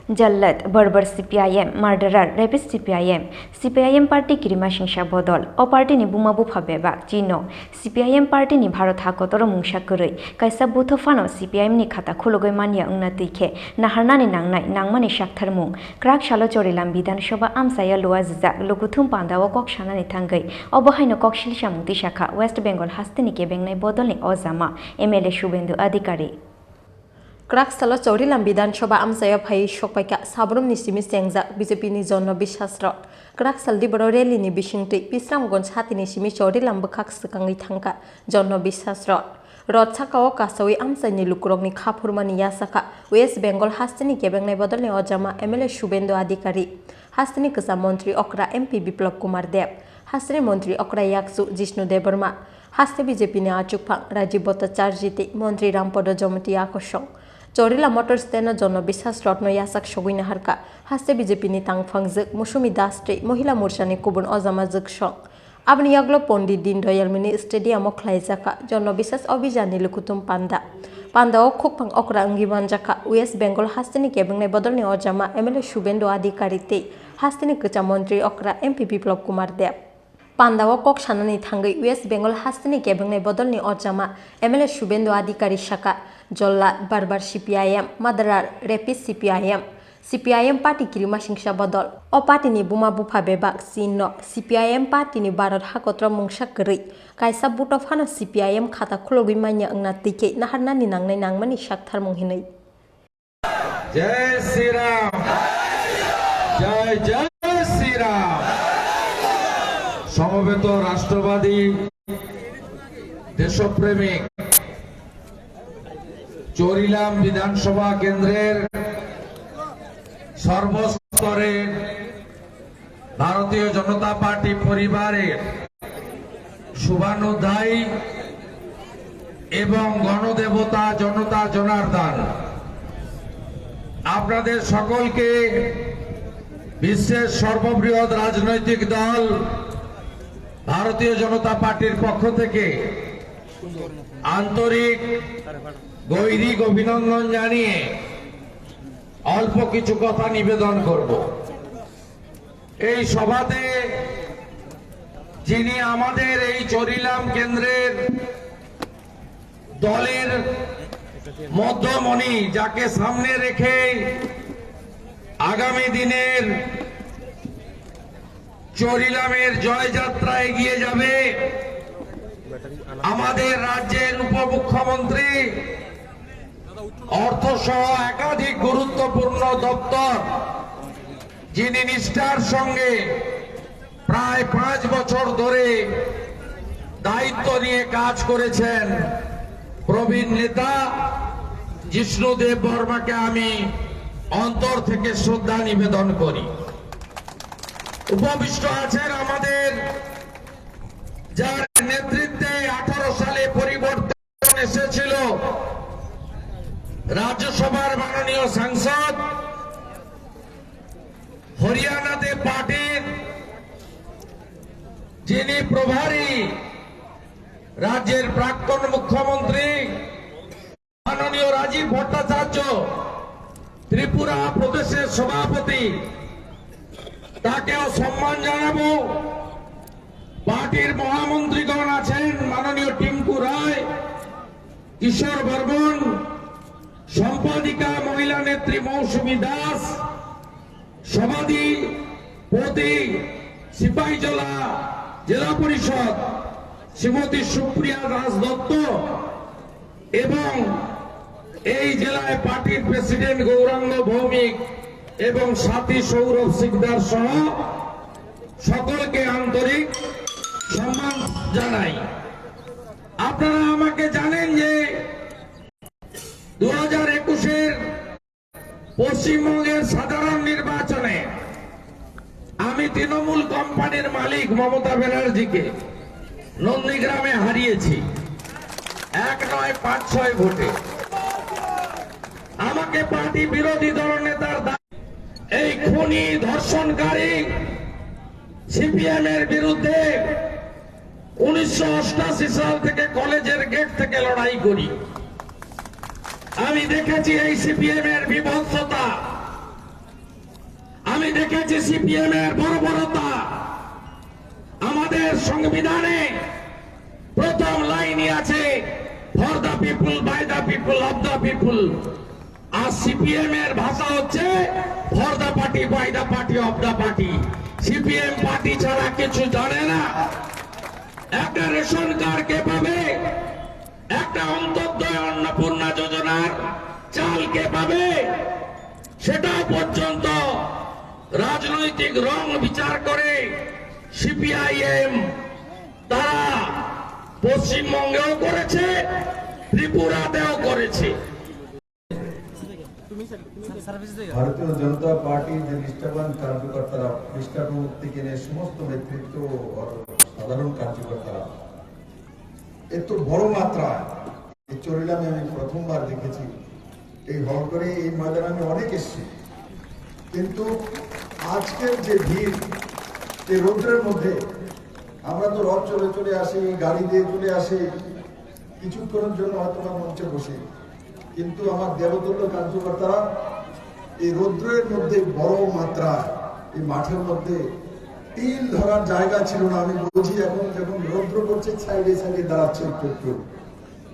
Jallat, Berber CPIM, Murderer, Rapist CPIM Party Kirima Shingsha Bodol, O Party ni Bumabu Phabeba, Chino, CPIM Party ni Bharot Hakotoro Mungsha Kurui, Kaisa Buthofano CPIM ni Khata Khulogoi Mania Ungnatike, Naharnani Nangnai, Nangmani Shaktharmung, Krak Shalo Chorilam Bidan Shoba Amsaya Luazza, Lokuthum Panda Kok Shanani Tangai, Obohaino Kok Shilshamuti Shaka, West Bengal Hastini Kebengnai Bodolni Ozama, MLA Shubendu Adhikari. Krak Salo Chorilam Bidan Shoba Amsaya Pai Shokpaika, Sabrum Nisimi Sengza, BJP ni Zono Bishasrot, Krak Saldi Borelli ni Bishingti, Pisram Gons Hatini Shimi Chorilam Bukak Sekangi Tanka, Zono Bishasrot. Rod Sakao Kasawi Amsani Lukurong ni Kapurmani Yasaka, West Bengal Hastini Kebengnai Bodolni Ojama, MLA Shubendo Adhikari, Hastini Kasa Montri Okra MP Biplop Kumar Deb, Hastini Montri Okra Yaksu Jishnu Deburma, Haste BJP ni Achupang, Rajiv Bhattacharjiti, Montri Rampodo Jomati Akoshong. Chorila Motors Tena Jono Bishas Rotno Yasak Shogina Harka, Haste BJP ni Tangfangzik, Mushumi Dastri, Mohila Murshani Kubun Ozama Zukshong. Abni Yaglo Pondi Din Royal Mini Stadium Oklaizaka, Jono Bishas Obijani Lukutum Panda. Panda o Kukpang Okra Ngibanjaka, West Bengal Hastini Kebengnai Bodolni Ojama, MLA Shubendo Adhikari, Hastini Kucha Montri Okra MP Biplop Kumar Deb. Panda o Kok Shanani Thangai, West Bengal Hastini Kebengnai Bodolni Ojama, MLA Shubendo Adhikari Shaka. Jallat, Berber CPIM, Murderer, Rapist CPIM Party Kirima Shingsha Bodol, O Party ni Bumabu Phabeba, Sino, CPIM Party ni Bharot Hakotoro Mungsha Kurui, Kaisa Buthofano CPIM Khata Khulogoi Mania Ungnatike, Naharnani Nangnai Nangmani Shaktharmung Hinai. Jai Shri Ram, Jai Jai Shri Ram. সমবেত রাষ্ট্রবাদী দেশপ্রেমিক চরিলাম বিধানসভা কেন্দ্রের সর্বস্তরের ভারতীয় জনতা party পরিবারের শুভানুধ্যায়ী এবং গণদেবতা জনতা জনার্দন আপনাদের সকলকে বিশ্বের সর্ববৃহৎ রাজনৈতিক দল ভারতীয় জনতা পার্টির পক্ষ থেকে আন্তরিক গৈরিক অভিনন্দন জানিয়ে অল্প কিছু কথা নিবেদন করব। এই সভাতে যিনি আমাদের এই চরিলাম কেন্দ্রের দলের মধ্যমণি, যাকে সামনে রেখে আগামী দিনের চরিলামের জয়যাত্রা এগিয়ে যাবে, আমাদের রাজ্যের উপমুখ্যমন্ত্রী, অর্থসহ একাধিক গুরুত্বপূর্ণ দপ্তর যিনি নিষ্ঠার সঙ্গে প্রায় 5 বছর ধরে দায়িত্ব নিয়ে কাজ করেছেন, প্রবীণ নেতা জিষ্ণু দেব বর্মাকে আমি অন্তর থেকে শ্রদ্ধা নিবেদন করি। উপবিষ্ট আছেন আমাদের যার নেতৃত্বে 18 সালে পরিবর্তন এসেছিল, রাজ্যসভার মাননীয় সাংসদ, হরিয়ানাতে পার্টির যিনি প্রভারী, রাজ্যের প্রাক্তন মুখ্যমন্ত্রী মাননীয় রাজীব ভট্টাচার্য, ত্রিপুরা প্রদেশের সভাপতি, তাকেও সম্মান জানাবো। পার্টির মহামন্ত্রীগণ আছেন, মাননীয় টিঙ্কু রায়, কিশোর বর্মন, সম্পাদিকা মহিলা নেত্রী মৌসুমী দাস, সভাধিপতি সিপাহীজলা জেলা পরিষদ শ্রীমতী সুপ্রিয়া দাস দত্ত এবং এই জেলায় পার্টির প্রেসিডেন্ট গৌরাঙ্গ ভৌমিক এবং সাথী সৌরভ সিকদার সহ সকলকে আন্তরিক সম্মান জানাই। আপনারা আমাকে জানেন যে 2021-এর পশ্চিমবঙ্গের সাধারণ নির্বাচনে আমি তৃণমূল কোম্পানির মালিক মমতা ব্যানার্জিকে নন্দীগ্রামে হারিয়েছি 1-9-5-6 ভোটে। আমাকে পার্টি বিরোধী দলনেতার এই খুনি ধর্ষণকারী সিপিএম এর বিরুদ্ধে 1988 সাল থেকে কলেজের গেট থেকে লড়াই করি। আমি দেখেছি এই সিপিএম এর বিভৎসতা, দেখেছি সিপিএম এর বর্বরতা। আমাদের সংবিধানে প্রথম লাইনই আছে for the people, by the people, of the people. আর সিপিএম এর ভাষা হচ্ছে for the party, by the party, of the party. CPM party ছাড়া কিছু জানে না। একটা রেশন কার্ড কে পাবে, একটা অন্তর্দয় অন্নপূর্ণা যোজনার চাল কে পাবে, সেটা পর্যন্ত রাজনৈতিক রং বিচার করে সিপিআইএম তারা পশ্চিমবঙ্গেও করেছে, ত্রিপুরাতেও করেছে। ভারতীয় জনতা পার্টি যে নিষ্ঠাবান কার্যকর্তারা, খ্রিস্টান থেকে নিয়ে সমস্ত নেতৃত্ব সাধারণ কার্যকর্তারা এত বড় মাত্রায় এই চরিলামে আমি প্রথমবার দেখেছি। এই হল করে এই ময়দানে আমি অনেক এসেছি, কিন্তু আজকের যে ভিড়, এই রৌদ্রের মধ্যে আমরা তো রথ চলে চলে আসি, গাড়ি দিয়ে চলে আসি, কিছুক্ষণের জন্য হয়তো বা মঞ্চে বসি, কিন্তু আমার দেবতুল্য কার্যকর্তারা এই রৌদ্রের মধ্যে বড় মাত্রায় এই মাঠের মধ্যে তিল ধরার জায়গা ছিল না। আমি বুঝি এখন যখন রৌদ্র করছে সাইডে সাইডে দাঁড়াচ্ছে একটু একটু,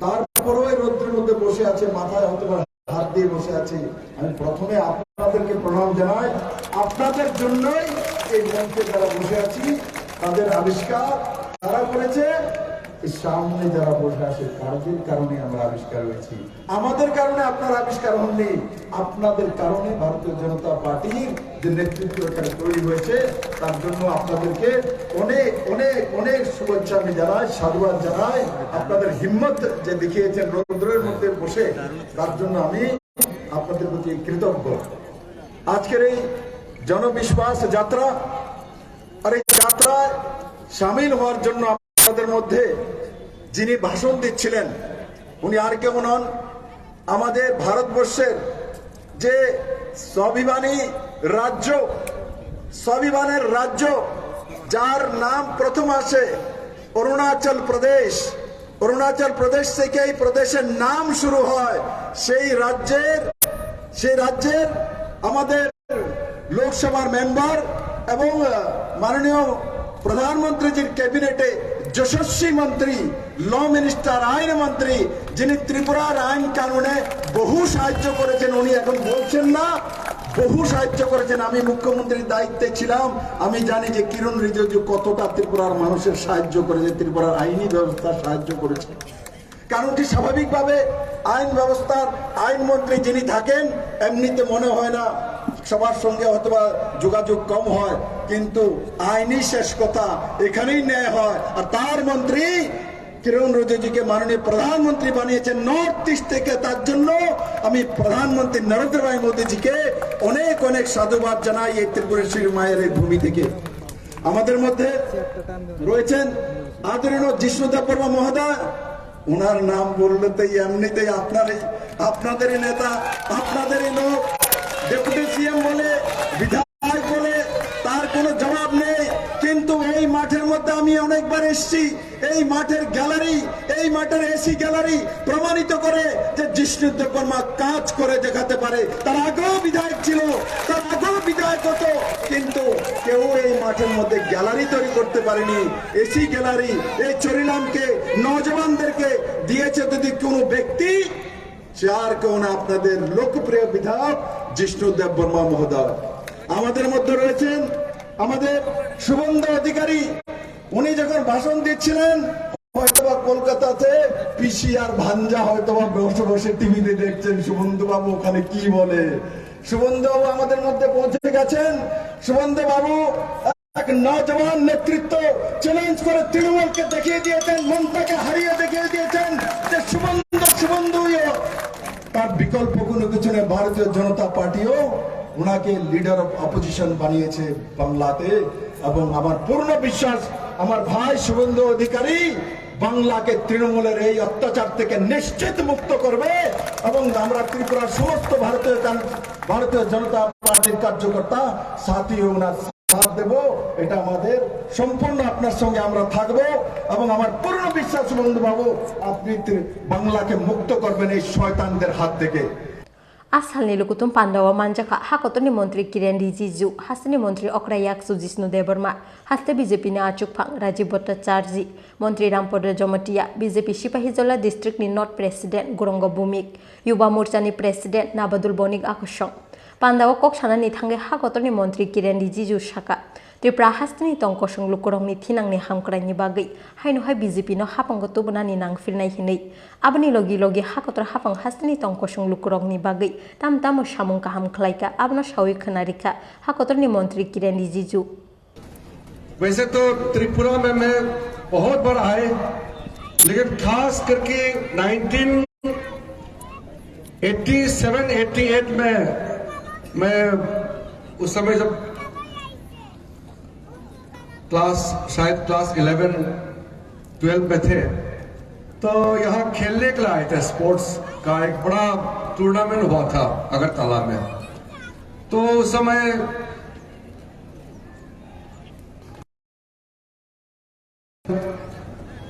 তারপরেও এই রৌদ্রের মধ্যে বসে আছে, মাথায় হয়তো হাত দিয়ে বসে আছে। আমি প্রথমে আপনাদেরকে প্রণাম জানাই, আপনাদের জন্যই এই মঞ্চে যারা বসে আছি তাদের আবিষ্কার তারা করেছে। সামনে যারা বসে আছে তাদের কারণে আমরা আবিষ্কার হয়েছি, আমাদের কারণে আপনারা আবিষ্কার হননি। আপনাদের কারণে ভারতীয় জনতা পার্টির যে নেতৃত্ব এখানে তৈরি হয়েছে, তার জন্য আপনাদেরকে অনেক অনেক অনেক শুভেচ্ছা আমি জানাই, সাধুবাদ জানাই। আপনাদের হিম্মত যে দেখিয়েছেন রৌদ্রের মধ্যে বসে, তার জন্য আমি আপনাদের প্রতি কৃতজ্ঞ। আজকের এই জনবিশ্বাস যাত্রা, আর এই যাত্রায় সামিল হওয়ার জন্য আপনাদের মধ্যে যিনি ভাষণ দিচ্ছিলেন উনি আর কেমন হন, আমাদের ভারতবর্ষের যে স্বাভিমানী রাজ্য, স্বাভিমানের রাজ্য যার নাম প্রথম আসে অরুণাচল প্রদেশ, অরুণাচল প্রদেশ থেকে এই প্রদেশের নাম শুরু হয়, সেই রাজ্যের আমাদের লোকসভার মেম্বার এবং মাননীয় প্রধানমন্ত্রীজির ক্যাবিনেটে যশস্বী মন্ত্রী, ল মিনিস্টার, আইন মন্ত্রী, যিনি ত্রিপুরার আইন কানুনে বহু সাহায্য করেছেন, উনি এখন বলছেন না, বহু সাহায্য করেছেন। আমি মুখ্যমন্ত্রীর দায়িত্বে ছিলাম, আমি জানি যে কিরণ রিজিজু কতটা ত্রিপুরার মানুষের সাহায্য করেছে, ত্রিপুরার আইনি ব্যবস্থা সাহায্য করেছে। কারণটি স্বাভাবিকভাবে আইন ব্যবস্থার আইনমন্ত্রী যিনি থাকেন, এমনিতে মনে হয় না, সবার সঙ্গে অথবা যোগাযোগ কম হয়, কিন্তু আইনি শেষ কথা এখানেই ন্যায় হয়। আর তার মন্ত্রী কিরণ রিজিজুকে মাননীয় প্রধানমন্ত্রী বানিয়েছেন নর্থ ইস্ট থেকে, তার জন্য আমি প্রধানমন্ত্রী নরেন্দ্র ভাই মোদীজিকে অনেক অনেক সাধুবাদ জানাই এই ত্রিপুরেশ্বরী মায়ের এই ভূমি থেকে। আমাদের মধ্যে রয়েছেন আদরণীয় জিষ্ণু দেববর্মা মহোদয়, ওনার নাম বললে তো এমনিতেই আপনাদেরই নেতা, আপনাদেরই লোক, ডেপুটি সিএম বলে, বিধায়ক বলে তার কোনো জবাব নেই। কিন্তু এই মাঠের মধ্যে আমি অনেকবার এসেছি, এই মাঠের গ্যালারি, এই মাঠের এসি গ্যালারি প্রমাণিত করে যে জিষ্ণু দেববর্মা কাজ করে দেখাতে পারে। তার আগেও বিধায়ক ছিল, তার আগেও বিধায়ক হতো, কিন্তু কেউ এই মাঠের মধ্যে গ্যালারি তৈরি করতে পারেনি। এসি গ্যালারি এই চরিলামকে, নজওয়ানদেরকে দিয়েছে যদি কোনো ব্যক্তি, সে আর কেউ না, আপনাদের লোকপ্রিয় বিধায়ক জিষ্ণু দেববর্মা মহোদয়। আমাদের মধ্যে রয়েছেন আমাদের শুভেন্দু অধিকারী, উনি যখন ভাষণ দিচ্ছিলেন হয়তোবা কলকাতাতে পিসি আর ভাঞ্জা হয়তোবা বসে বসে টিভিতে দেখছেন শুভেন্দু বাবু ওখানে কি বলে। শুভেন্দু বাবু আমাদের মধ্যে পৌঁছে গেছেন। শুভেন্দু বাবু এক নজওয়ান নেতৃত্ব চ্যালেঞ্জ করে তৃণমূলকে দেখিয়ে দিয়েছেন, মমতাকে হারিয়ে দেখিয়ে দিয়েছেন যে শুভেন্দু তার বিকল্প কোনো কিছু নেই। ভারতীয় জনতা পার্টিও ওনাকে লিডার অফ অপোজিশন বানিয়েছে বাংলাতে, এবং আমার পূর্ণ বিশ্বাস আমার ভাই শুভেন্দু অধিকারী বাংলাকে তৃণমূলের এই অত্যাচার থেকে নিশ্চিত মুক্ত করবে, এবং আমরা ত্রিপুরার সমস্ত ভারতীয় জনতা পার্টির কার্যকর্তা সাথী ওনার সাথ দেব। এটা আমাদের সম্পূর্ণ আপনার সঙ্গে আমরা থাকবো, এবং আমার পূর্ণ বিশ্বাস বন্ধু বাবু আপনি বাংলাকে মুক্ত করবেন এই শয়তানদের হাত থেকে। Asalni lukutum Pandawa manjaka hakotoni Montri Kiren Rijiju, Hasani Montri Okrayak Sujisnu Deborma, Haste BJP ni Achuk Phang Rajiv Bhattacharjee, Montri Rampodra Jomatia, BJP Sipahijola District ni North President Gurongo Bumik, Yuba Morcha ni President Nabadul Bonik Akushong. Pandawa Kokshana ni Thange hakotoni Montri Kiren Rijiju Shaka. Tripura hastani tongkosong lukurong ni thinang ni hamkrai ni bagai haino hai BJP no hapang gotu bunani nang filnai hinei abani logi hakotor hapang hastani tongkosong lukurong ni bagai tam samung kaham khlaika abno shawi khanarika hakotor ni मंत्री किरेन रिजिजू। वैसे तो त्रिपुरा में मैं बहुत बार आए, लेकिन खास करके 1987-88 में मैं उस समय जब शायद क्लास 11-12 में थे, तो यहाँ खेलने के लिए आए थे। स्पोर्ट्स का एक बड़ा टूर्नामेंट हुआ था अगरतला में। तो उस समय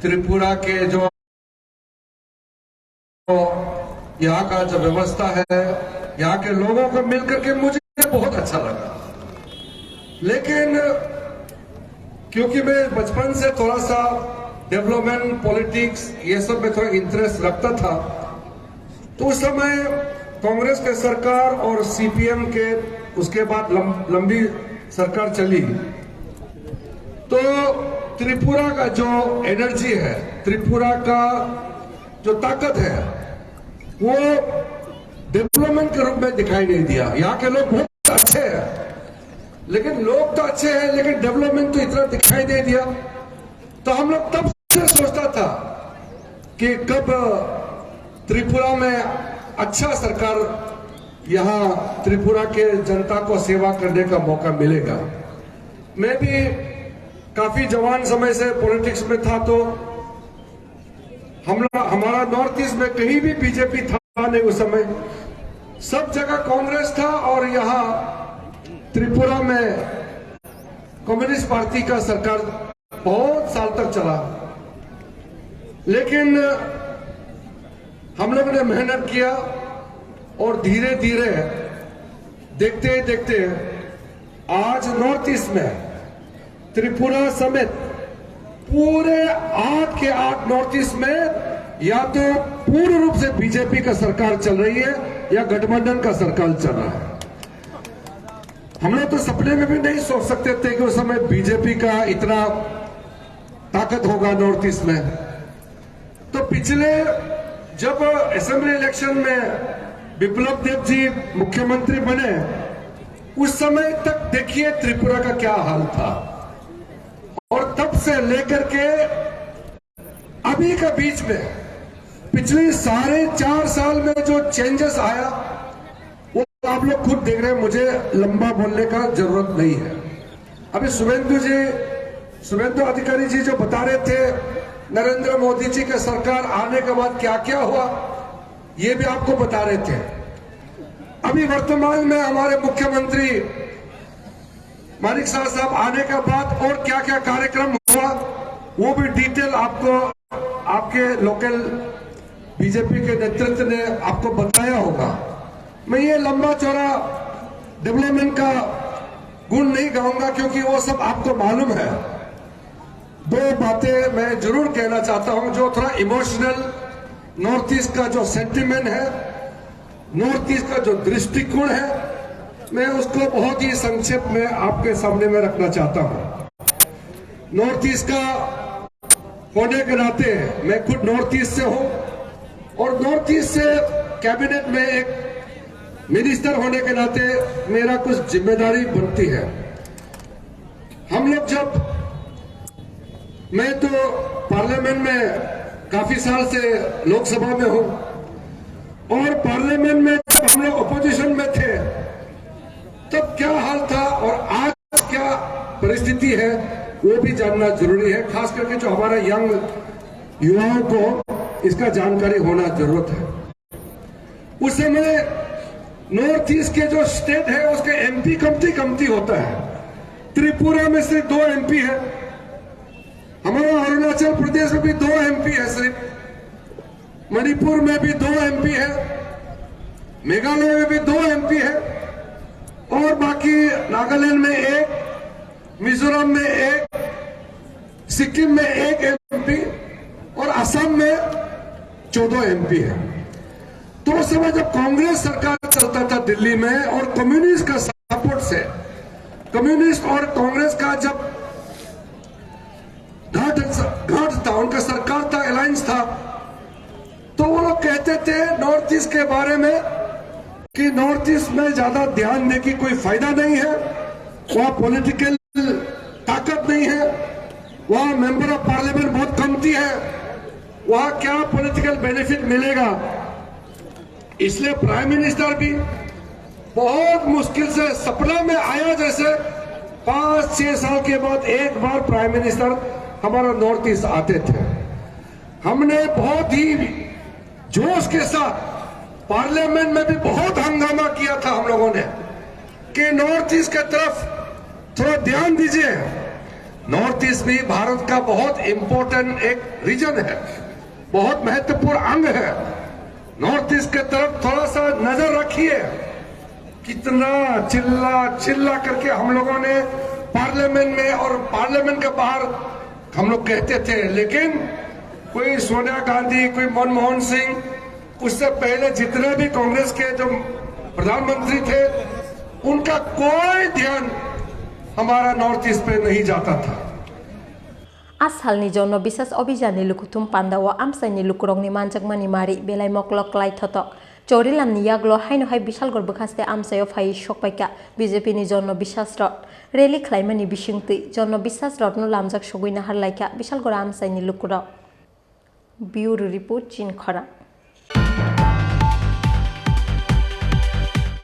त्रिपुरा के जो यहाँ का जो व्यवस्था है, यहाँ के लोगों को मिलकर के मुझे बहुत अच्छा लगा। लेकिन क्योंकि मैं बचपन से थोड़ा सा डेवलपमेंट, पॉलिटिक्स ये सब में थोड़ा इंटरेस्ट रखता था, तो उस समय कांग्रेस के सरकार और सीपीएम के उसके बाद लंबी सरकार चली, तो त्रिपुरा का जो एनर्जी है, त्रिपुरा का जो ताकत है, वो डेवलपमेंट के रूप में दिखाई नहीं दिया। यहाँ के लोग बहुत अच्छे हैं, लेकिन लोग तो अच्छे हैं, लेकिन डेवलपमेंट तो इतना दिखाई नहीं दिया। तो हम लोग तब से सोचता था कि कब त्रिपुरा में अच्छा सरकार, यहाँ त्रिपुरा के जनता को सेवा करने का मौका मिलेगा। मैं भी काफी जवान समय से पॉलिटिक्स में था, तो हमारा नॉर्थ ईस्ट में कहीं भी बीजेपी था नहीं उस समय, सब जगह कांग्रेस था, और यहाँ त्रिपुरा में कम्युनिस्ट पार्टी का सरकार बहुत साल तक चला। लेकिन हम लोगों ने मेहनत किया, और धीरे धीरे देखते देखते आज नॉर्थ ईस्ट में त्रिपुरा समेत पूरे 8 के 8 नॉर्थ ईस्ट में या तो पूर्ण रूप से बीजेपी का सरकार चल रही है या गठबंधन का सरकार चल रहा है। हम लोग तो सपने में भी नहीं सोच सकते थे कि उस समय बीजेपी का इतना ताकत होगा नॉर्थ ईस्ट में। तो पिछले जब असेंबली इलेक्शन में बिप्लब देव जी मुख्यमंत्री बने, उस समय तक देखिए त्रिपुरा का क्या हाल था, और तब से लेकर के अभी के बीच में पिछले 4.5 साल में जो चेंजेस आया, वो आप लोग खुद देख रहे हैं। मुझे लंबा बोलने का जरूरत नहीं है। अभी शुभेंदु अधिकारी जी जो बता रहे थे नरेंद्र मोदी जी के सरकार आने के बाद क्या क्या हुआ, ये भी आपको बता रहे थे। अभी वर्तमान में हमारे मुख्यमंत्री मानिक साहब आने के बाद और क्या क्या कार्यक्रम हुआ, वो भी डिटेल आपको आपके लोकल बीजेपी के नेतृत्व ने आपको बताया होगा। मैं ये लंबा चौड़ा डेवलपमेंट का गुण नहीं गाऊंगा, क्योंकि वो सब आपको मालूम है। 2 बातें मैं जरूर कहना चाहता हूं, जो थोड़ा इमोशनल नॉर्थ ईस्ट का जो सेंटिमेंट है, नॉर्थ ईस्ट का जो दृष्टिकोण है, मैं उसको बहुत ही संक्षेप में आपके सामने में रखना चाहता हूं। नॉर्थ ईस्ट का होने के नाते मैं खुद नॉर्थ ईस्ट से हूं, और नॉर्थ ईस्ट से कैबिनेट में एक मिनिस्टर होने के नाते मेरा कुछ जिम्मेदारी बनती है। हम लोग मैं तो पार्लियामेंट में काफी साल से लोकसभा में हूं, और पार्लियामेंट में जब हम लोग अपोजिशन में थे तब क्या हाल था और आज क्या परिस्थिति है, वो भी जानना जरूरी है। खास करके जो हमारा यंग युवाओं को इसका जानकारी होना जरूरत है। उस समय नॉर्थ ईस्ट के जो स्टेट है उसके एमपी कमती होता है। त्रिपुरा में सिर्फ 2 एमपी है, हमारा अरुणाचल प्रदेश में भी 2 एमपी है सिर्फ, मणिपुर में भी 2 एमपी है, मेघालय में भी 2 MP है और बाकी नागालैंड में 1, मिजोरम में 1, सिक्किम में 1 MP और असम में 14 MP है। तो उस समय जब कांग्रेस सरकार चलता था दिल्ली में और कम्युनिस्ट का सपोर्ट से, कम्युनिस्ट और कांग्रेस का जब घाट था, उनका सरकार था, अलायंस था, तो वो लोग कहते थे नॉर्थ ईस्ट के बारे में कि नॉर्थ ईस्ट में ज्यादा ध्यान देने की कोई फायदा नहीं है, वहां पॉलिटिकल ताकत नहीं है, वहां मेंबर ऑफ पार्लियामेंट बहुत कमती है, वहां क्या पॉलिटिकल बेनिफिट मिलेगा। इसलिए प्राइम मिनिस्टर भी बहुत मुश्किल से सपना में आया, जैसे 5-6 साल के बाद एक बार प्राइम मिनिस्टर हमारा नॉर्थ ईस्ट आते थे। हमने बहुत ही जोश के साथ पार्लियामेंट में भी बहुत हंगामा किया था हम लोगों ने कि नॉर्थ ईस्ट की तरफ थोड़ा ध्यान दीजिए। नॉर्थ ईस्ट भी भारत का बहुत इंपॉर्टेंट एक रीजन है, बहुत महत्वपूर्ण अंग है। नॉर्थ ईस्ट की तरफ थोड़ा सा नजर रखिए। कितना चिल्ला करके हम लोगों ने पार्लियामेंट में और पार्लियामेंट के बाहर हम लोग कहते थे, लेकिन कोई सोनिया गांधी, कोई मनमोहन सिंह, उससे पहले जितने भी कांग्रेस के जो प्रधानमंत्री थे, उनका कोई ध्यान हमारा नॉर्थ ईस्ट पे नहीं जाता था। आसालनि जन बिसास अभियाननि लुकुथुम पान्दाव आमसाइनि लुकुरंनि मानजाकमानि मारि बेलाय मकलक लाइथतक चौरिलामनि याग्लो हाइनो हाइ बिशालगर बखास्ते आमसायाव फाइ सकपाइका बीजेपीनि जन बिसास रथ रेली खलाइमानि बिसिंति जन बिसास रथनो लामजाक सगुइना हारलाइका बिशालगर आमसाइनि लुकुराव ब्यूरो रिपोर्ट चिनखरा।